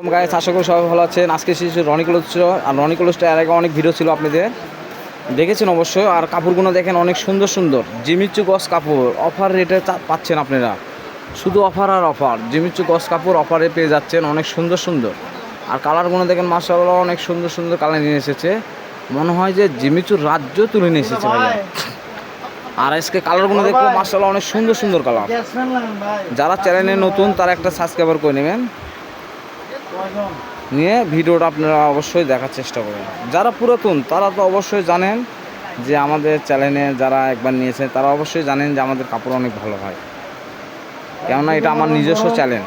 Guys, আশা করি সবাই ভালো আছেন। আজকে এসেছি রনি ক্লোথ। আর রনি ক্লোথটা এর আগে অনেক ভিডিও ছিল, আপনাদের দেখেছেন অবশ্যই। আর কাপড়গুলো দেখেন অনেক সুন্দর সুন্দর জিমিচু গস কাপড় অফার রেটে পাচ্ছেন আপনারা। শুধু অফার আর অফার। জিমিচু গস কাপড় অফারে পেয়ে যাচ্ছেন অনেক সুন্দর সুন্দর। আর কালারগুলো দেখেন মাশাআল্লাহ অনেক সুন্দর সুন্দর কালার নিয়ে এসেছে। মনে হয় যে জিমিচুর রাজ্য তুলে নিয়ে এসেছে ভাইয়া। আর আজকে কালারগুলো দেখবো মাশাআল্লাহ অনেক সুন্দর সুন্দর কালার। যারা চ্যানেলে নতুন তারা একটা সাবস্ক্রাইবার করে নেবেন, নিয়ে ভিডিওটা আপনারা অবশ্যই দেখার চেষ্টা করবেন। যারা পুরাতন তারা তো অবশ্যই জানেন যে আমাদের চ্যানেলে যারা একবার নিয়েছে তারা অবশ্যই জানেন যে আমাদের কাপড় অনেক ভালো হয়, কেননা এটা আমার নিজস্ব চ্যানেল।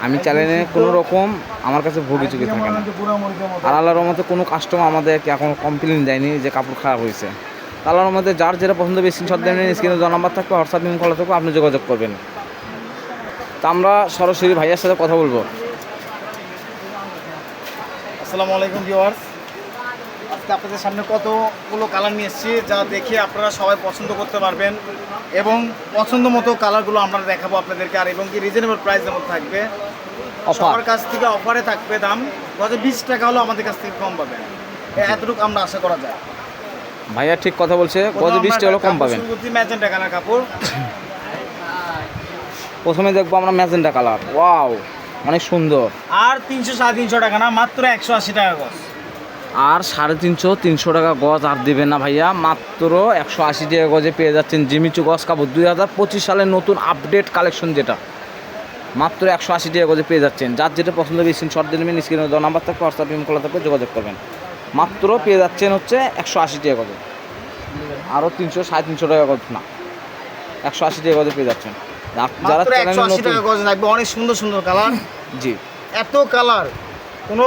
আমি চ্যানেলে কোনো রকম আমার কাছে ভোগিচুকি থাকে না। আর আল্লাহর রহমতে কোনো কাস্টমার আমাদেরকে এখন কমপ্লেন দেয়নি যে কাপড় খারাপ হয়েছে। আল্লাহর রহমতে যার যেটা পছন্দ হবে স্ক্রিনশট দেবেন, স্ক্রিনে দেওয়া নাম্বার থাকবে, হোয়াটসঅ্যাপ লিঙ্ক খোলা থাকবে, আপনি যোগাযোগ করবেন। তা আমরা সরাসরি ভাইয়ার সাথে কথা বলবো। আসসালামু আলাইকুম ভিউয়ার্স, আজকে আপনাদের সামনে কতগুলো কালার নিয়ে এসেছি যা দেখে আপনারা সবাই পছন্দ করতে পারবেন এবং পছন্দ মতো কালারগুলো আমরা দেখাবো আপনাদেরকে। আর এবং কি রিজনেবল প্রাইসের মধ্যে থাকবে, সবার কাছ থেকে অফারে থাকবে। দাম গত 20 টাকা হলো আমাদের কাছ থেকে কম পাবেন, এতটুকু আমরা আশা করা যায়। ভাইয়া ঠিক কথা বলছে, গত 20 টাকা হলো কম পাবেন। ম্যাজেন্টা কালার কাপড় প্রথমে দেখবো আমরা ম্যাজেন্টা কালার। ওয়াও, অনেক সুন্দর। আর 300 350 টাকা না, মাত্র 180 টাকা গজ। আর 350 300 টাকা গজ আর দেবেন না ভাইয়া, মাত্র 180 টাকা গজে পেয়ে যাচ্ছেন জিমিচু গজ কাপড়। 2025 সালের নতুন আপডেট কালেকশন, যেটা মাত্র 180 টাকা গজে পেয়ে যাচ্ছেন। যার যেটা পছন্দ হবে স্ক্রিনশট দিয়ে নেবেন, স্ক্রিনে দেওয়া নাম্বার থাকবে, হোয়াটসঅ্যাপ লিঙ্ক খোলা থাকবে, যোগাযোগ করবেন। মাত্র পেয়ে যাচ্ছেন হচ্ছে 180 টাকা গজে, আরও 300 350 টাকা গজ না, 180 টাকা গজে পেয়ে যাচ্ছেন। যারা 180 টাকা গজ লাগবে, অনেক সুন্দর সুন্দর কালার। জি, এত কালার কোনো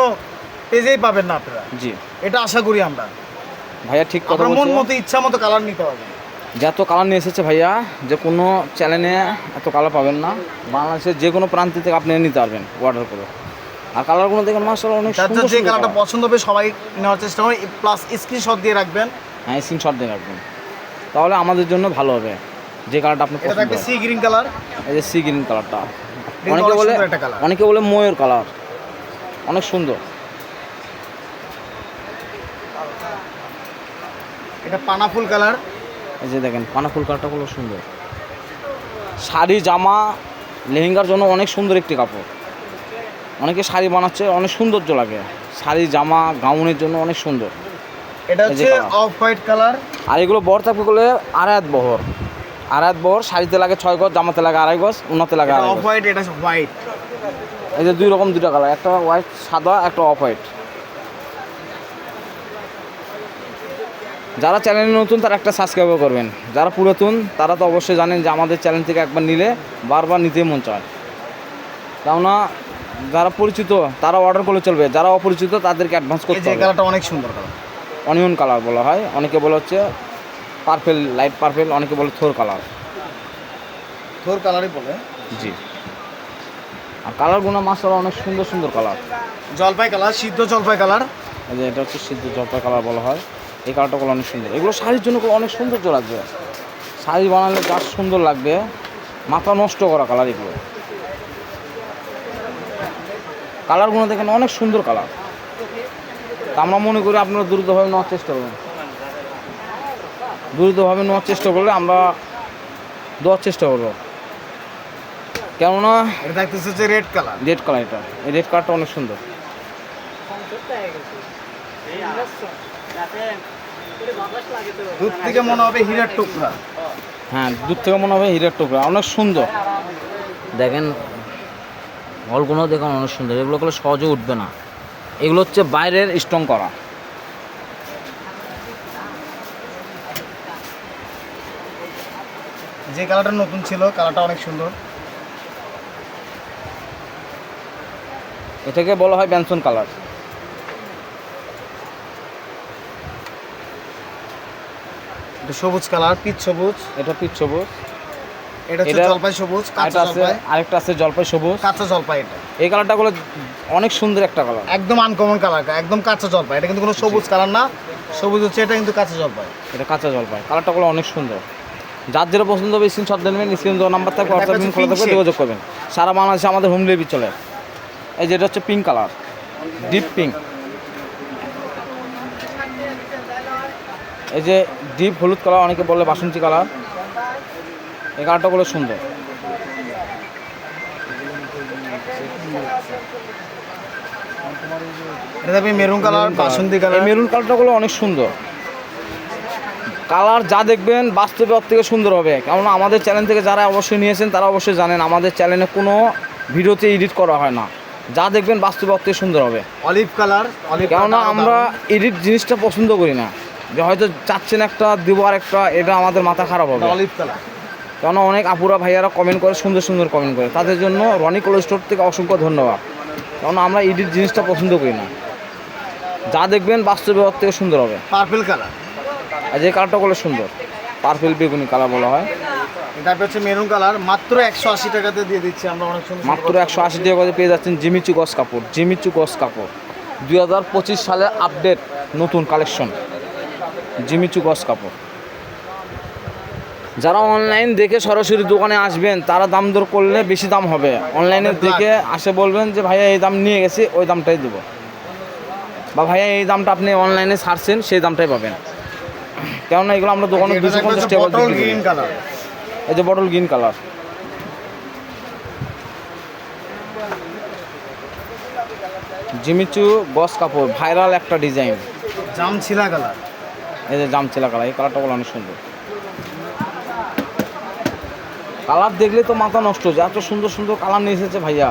পেজেই পাবেন না আপনারা। জি, এটা আশা করি আমরা। ভাইয়া ঠিক কথা আপনার মন বলছেন। মতো ইচ্ছা মতো কালার নিতে হবে। যত কালার নিয়ে এসেছে ভাইয়া, যে কোনো চ্যানেলে এত কালার পাবেন না। বাংলাদেশের যে কোনো প্রান্ত থেকে আপনি নিতে পারবেন অর্ডার করে। আর কালারগুলো দেখেন মাশাআল্লাহ অনেক সুন্দর। যে কালারটা পছন্দ হবে সবাই নেওয়ার চেষ্টা করুন, প্লাস স্ক্রিনশট দিয়ে রাখবেন। হ্যাঁ, স্ক্রিনশট দিয়ে রাখবেন, তাহলে আমাদের জন্য ভালো হবে। যে কালারটা আপনি এটা পছন্দ থাকবে হয়। Sea green colour. এই যে সি গ্রিন কালারটা অনেকে অনেকে বলে ময়ূর কালার, অনেক সুন্দর। এটা পানাফুল কালার। এই যে দেখেন পানাফুল কালারটা খুব সুন্দর। শাড়ি, জামা, লেহেঙ্গার জন্য অনেক সুন্দর একটি কাপড়। অনেকে শাড়ি বানাচ্ছে, অনেক সৌন্দর্য লাগে। শাড়ি, জামা, গাউনের জন্য অনেক সুন্দর। এটা হচ্ছে অফ হোয়াইট কালার। আর এগুলো বহর থাকবে বলে আড়ায়াত বহর। আড়ায়াত বহর, শাড়িতে লাগে 6 গজ, জামাতে লাগে 2.5 গজ, উন্নতে লাগে 2.5 অফ গজ। হোয়াইট, এটা হোয়াইট। এই যে দুই রকম দুটা কালার, একটা হোয়াইট সাদা, একটা অফ হোয়াইট। যারা চ্যানেলে নতুন তারা একটা সাবস্ক্রাইব করবেন। যারা পুরাতন তারা তো অবশ্যই জানেন যে আমাদের চ্যানেল থেকে একবার নিলে বারবার নিতে মন চায়। কেননা যারা পরিচিত তারা অর্ডার করলে চলবে, যারা অপরিচিত তাদেরকে অ্যাডভান্স করতে হবে। এই কালারটা অনেক সুন্দর কালার, অনিয়ন কালার বলা হয়, অনেকে বলে হচ্ছে পার্পেল, লাইট পার্পেল, অনেকে বলে থোর কালার। থোর কালারই বলে। জি, আর কালারগুলো মাশাআল্লাহ অনেক সুন্দর সুন্দর কালার। জলপাই কালার, সিদ্ধ জলপাই কালার। এই যে এটা হচ্ছে সিদ্ধ জলপাই কালার বলা হয়। এই কালারটাগুলো অনেক সুন্দর। এগুলো শাড়ির জন্য অনেক সৌন্দর্য লাগবে। শাড়ি বানালে যা সুন্দর লাগবে, মাথা নষ্ট করা কালার এগুলো। কালারগুলো দেখেন অনেক সুন্দর কালার। তা আমরা মনে করি আপনারা দ্রুতভাবে নেওয়ার চেষ্টা করবেন। দ্রুতভাবে নেওয়ার চেষ্টা করলে আমরা দেওয়ার চেষ্টা করবো। কেননা এটা থাকতেছে হচ্ছে রেড কালার। রেড কালার, এটা এই রেড কালারটা অনেক সুন্দর। দূর থেকে মনে হবে হীরার টুকরা। হ্যাঁ, দূর থেকে মনে হবে হীরার টুকরা, অনেক সুন্দর। দেখেন হলগুলো দেখেন অনেক সুন্দর। এগুলো করলে সহজে উঠবে না, এগুলো হচ্ছে বাইরের স্ট্রং করা। যে কালারটা নতুন ছিল, কালারটা অনেক সুন্দর। এটাকে বলা হয় ব্যানসন কালার। এটা সবুজ কালার, পিচ সবুজ। এটা পিচ সবুজ। এটা হচ্ছে জলপাই সবুজ, কাঁচা জলপাই। আরেকটা আছে জলপাই সবুজ, কাঁচা জলপাই। এটা এই কালারটা গুলো অনেক সুন্দর একটা কালার, একদম আনকমন কালার, একদম কাঁচা জলপাই। এটা কিন্তু কোনো সবুজ কালার না, সবুজ হচ্ছে এটা, কিন্তু কাঁচা জলপাই। এটা কাঁচা জলপাই। কালারটা গুলো অনেক সুন্দর। যার যেটা পছন্দ হবে স্ক্রিনশট দেবেন, স্ক্রিন দেওয়া নাম্বার থাকবে, হোয়াটসঅ্যাপ লিঙ্ক খোলা থাকবে, যোগাযোগ করবেন। সারা বাংলাদেশে আমাদের হোম ডেলিভারি চলে। এই যেটা হচ্ছে পিঙ্ক কালার, ডিপ পিঙ্ক। এই যে ডিপ হলুদ কালার, অনেকে বলে বাসন্তী কালার, এই কালারটা বলে সুন্দর। এটা মেরুন কালার, বাসন্তী কালার। এই মেরুন কালারটাগুলো অনেক সুন্দর কালার, যা দেখবেন বাস্তবে ওর থেকে সুন্দর হবে। কেননা আমাদের চ্যানেল থেকে যারা অবশ্যই নিয়েছেন তারা অবশ্যই জানেন আমাদের চ্যানেলে কোনো ভিডিওতে এডিট করা হয় না, যা দেখবেন বাস্তবে ওর থেকে সুন্দর হবে। অলিভ কালার, কেননা আমরা এডিট জিনিসটা পছন্দ করি না, যে হয়তো চাচ্ছেন একটা দেবো আর একটা, এটা আমাদের মাথা খারাপ হবে। অলিভ কালার, কেননা অনেক আপুরা ভাইয়ারা কমেন্ট করে, সুন্দর সুন্দর কমেন্ট করে, তাদের জন্য রনি কোল্ড স্টোর থেকে অসংখ্য ধন্যবাদ। কেননা আমরা এডিট জিনিসটা পছন্দ করি না, যা দেখবেন বাস্তবে ওর থেকে সুন্দর হবে। পার্পল কালার, আর যে কালারটা বলে সুন্দর, পার্পল বেগুনি কালার বলা হয়। এটা হচ্ছে মেরুন কালার, মাত্র 180 টাকাতে দিয়ে দিচ্ছি আমরা। অনেক সুন্দর মাত্র 180 টাকা করে পেয়ে যাচ্ছেন জিমিচু গস কাপড়। জিমিচু গস কাপড় 2025 সালের আপডেট নতুন কালেকশন, জিমিচু গস কাপড়। যারা অনলাইন দেখে সরাসরি দোকানে আসবেন তারা দাম দর করলে বেশি দাম হবে, অনলাইনে দেখে আসে বলবেন যে ভাইয়া এই দাম নিয়ে গেছি, ওই দামটাই দেবো, বা ভাইয়া এই দামটা আপনি অনলাইনে ছাড়ছেন সেই দামটাই পাবেন। কেননা এগুলো আমরা দোকানে 250 টাকা বটল গ্রিন কালার। এই যে বটল গ্রিন কালার, জিমিচু গস কাপড় ভাইরাল একটা ডিজাইন। জামছিলা কালার, এই যে জামচিলা কালার, এই কালারটা বলে অনেক সুন্দর। কালার দেখলে তো মাথা নষ্ট, যে এত সুন্দর সুন্দর কালার নিয়ে এসেছে ভাইয়া,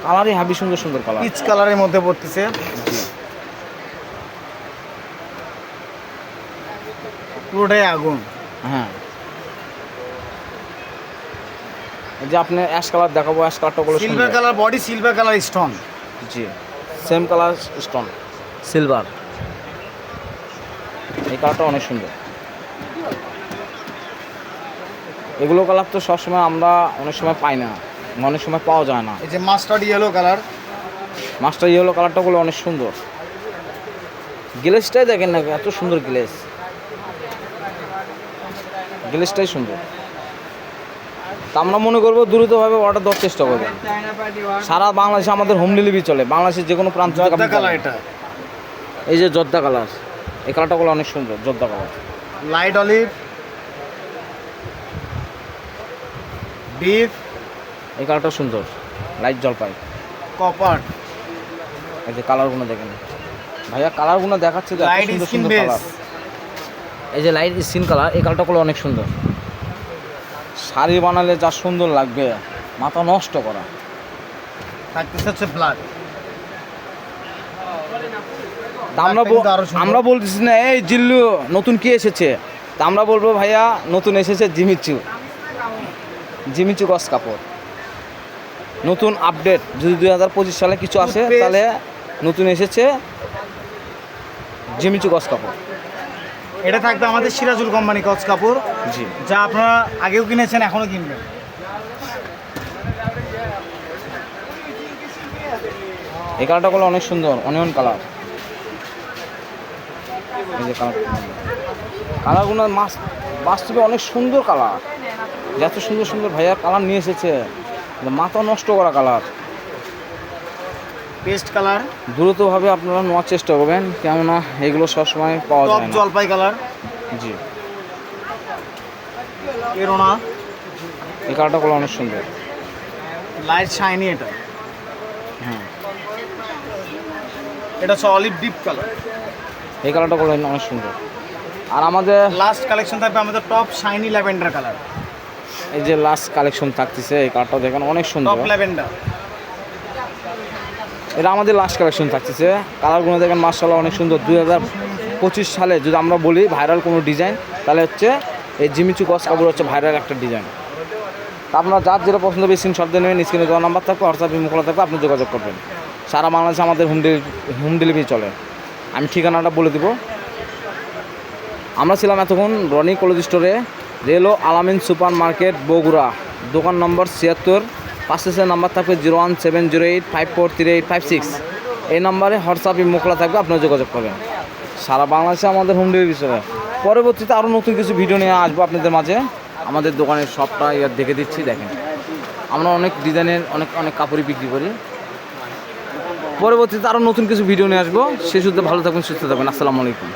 কালারই হাবি সুন্দর সুন্দর কালার। পিচ কালারের মধ্যে পড়তেছে। পুরোটাই আগুন। হ্যাঁ, এই যে আপনি অ্যাশ কালার দেখাবো, অ্যাশ কালারটা বলে সিলভার সুন্দর। Colour body, silver colour stone. জি, সেম কালার স্টোন সিলভার, এই কালারটা অনেক সুন্দর। এগুলো কালার তো সবসময় আমরা অনেক সময় পাই না, অনেক সময় পাওয়া যায় না। এই যে mustard yellow colour, master yellow কালারটা বলে অনেক সুন্দর। গ্লেসটাই দেখেন না এত সুন্দর গ্লেস, গ্লেসটাই সুন্দর। তা আমরা মনে করবো দ্রুতভাবে অর্ডার দেওয়ার চেষ্টা করবো। সারা বাংলাদেশে আমাদের হোম ডেলিভারি চলে, বাংলাদেশের যে কোনো প্রান্ত থেকে জর্দা আপনি কালার। পাবেন। এটা এই যে জর্দা কালার, এই কালারটা বলে অনেক সুন্দর, জর্দা কালার। লাইট অলিভ, ডিপ, এই কালারটা সুন্দর, লাইট জলপাই। কপার, এই যে কালারগুলো দেখেন ভাইয়া, কালারগুলো দেখাচ্ছে যে এত লাইট সুন্দর স্কিন সুন্দর বেস। কালার। এই যে লাইট স্কিন কালার, এই কালারটা বলে অনেক সুন্দর। শাড়ি বানালে যা সুন্দর লাগবে, মাথা নষ্ট করা। থাকতেছে হচ্ছে ব্ল্যাক। তা আমরা বলতেছি না এই জিল্লু নতুন কি এসেছে, তা আমরা বলবো ভাইয়া নতুন এসেছে জিমিচু, জিমিচু গস কাপড় নতুন আপডেট। যদি 2025 সালে কিছু আসে তাহলে নতুন এসেছে জিমিচু গস কাপড়। এটা থাকবে আমাদের সিরাজুল কোম্পানি গস কাপড়, জি, যা আপনারা আগেও কিনেছেন, এখনো কিনবেন। এই কালারটা করলে অনেক সুন্দর, অনিয়ন কালার। এই যে কালার, কালারগুলো বাস্তবে অনেক সুন্দর কালার, যত সুন্দর সুন্দর ভাইয়া কালার নিয়ে এসেছে, মাথা নষ্ট করা কালার। পেস্ট কালার, দ্রুতভাবে আপনারা নেওয়ার চেষ্টা করবেন, কেননা এগুলো সবসময় পাওয়া টপ যায় না। জলপাই কালার, জি, এরোনা, এই কালারটা করলে অনেক সুন্দর। Light shiny. এটা হ্যাঁ, এটা হচ্ছে অলিভ ডিপ কালার। এই কালারটা করলে অনেক সুন্দর। আর আমাদের লাস্ট কালেকশন থাকবে আমাদের টপ শাইনি ল্যাভেন্ডার কালার। এই যে লাস্ট কালেকশন থাকতেছে, এই কালারটা দেখেন অনেক সুন্দর। টপ ল্যাভেন্ডার, এটা আমাদের লাস্ট কালেকশন থাকতেছে। কালারগুলো দেখেন মার্শাল্লাহ অনেক সুন্দর। 2025 সালে যদি আমরা বলি ভাইরাল কোনো ডিজাইন, তাহলে হচ্ছে এই জিমিচু গস কাপড় হচ্ছে ভাইরাল একটা ডিজাইন। তা আপনার যার যেটা পছন্দ হবে স্ক্রিনশট দিয়ে নেবেন, স্ক্রিনে দেওয়া নাম্বার থাকবে, হোয়াটসঅ্যাপ খোলা থাকবে, আপনি যোগাযোগ করবেন। সারা বাংলাদেশে আমাদের হোম ডেলিভারি চলে। আমি ঠিকানাটা বলে দিব। আমরা ছিলাম এতক্ষণ রনি কলেজ স্টোরে, রেলো আলামিন সুপার মার্কেট বগুড়া, দোকান নম্বর 76। পাশের নাম্বার থাকবে 01708543856। এই নাম্বারে হোয়াটসঅ্যাপ খোলা থাকবে, আপনারা যোগাযোগ করবেন। সারা বাংলাদেশে আমাদের হোম ডেলিভারি চলে। পরবর্তীতে আরও নতুন কিছু ভিডিও নিয়ে আসবো আপনাদের মাঝে। আমাদের দোকানের সবটা দেখে দিচ্ছি, দেখেন আমরা অনেক ডিজাইনের অনেক অনেক কাপড়ই বিক্রি করি। পরবর্তীতে আরও নতুন কিছু ভিডিও নিয়ে আসবো। সে শুধু ভালো থাকবেন, সুস্থ থাকবেন। আসসালামু আলাইকুম।